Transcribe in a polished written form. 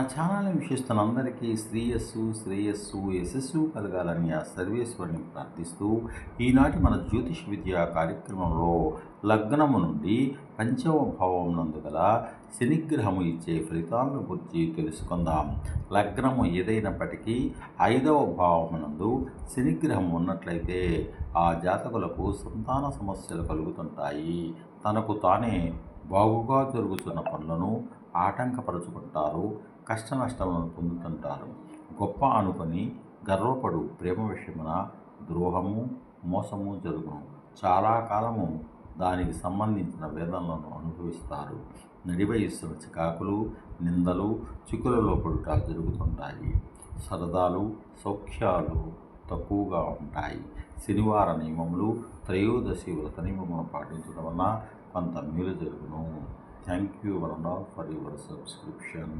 నా ఛానల్ని వీక్షిస్తున్న అందరికీ శ్రేయస్సు, యశస్సు కలగాలని ఆ సర్వేశ్వరుని ప్రార్థిస్తూ ఈనాటి మన జ్యోతిష విద్యా కార్యక్రమంలో లగ్నము నుండి పంచమ భావం నందు గల శనిగ్రహము ఇచ్చే ఫలితాలను గురించి తెలుసుకుందాం. లగ్నము ఏదైనప్పటికీ 5వ భావమునందు శనిగ్రహం ఉన్నట్లయితే ఆ జాతకులకు సంతాన సమస్యలు కలుగుతుంటాయి. తనకు తానే బాగుగా జరుగుతున్న పనులను ఆటంకపరుచుకుంటారు. కష్ట నష్టములను పొందుతుంటారు. గొప్ప అనుకొని గర్వపడు ప్రేమ విషయమున ద్రోహము, మోసము జరుగును. చాలా కాలము దానికి సంబంధించిన వేదనలను అనుభవిస్తారు. నడివయస్సున చికాకులు, నిందలు, చిక్కులలో పడుట జరుగుతుంటాయి. సరదాలు, సౌఖ్యాలు తక్కువగా ఉంటాయి. శనివార నియమములు, త్రయోదశి వ్రత నియమములను పాటించడం వలన కొంత మేలు జరుగును. Thank you one and all for your subscription.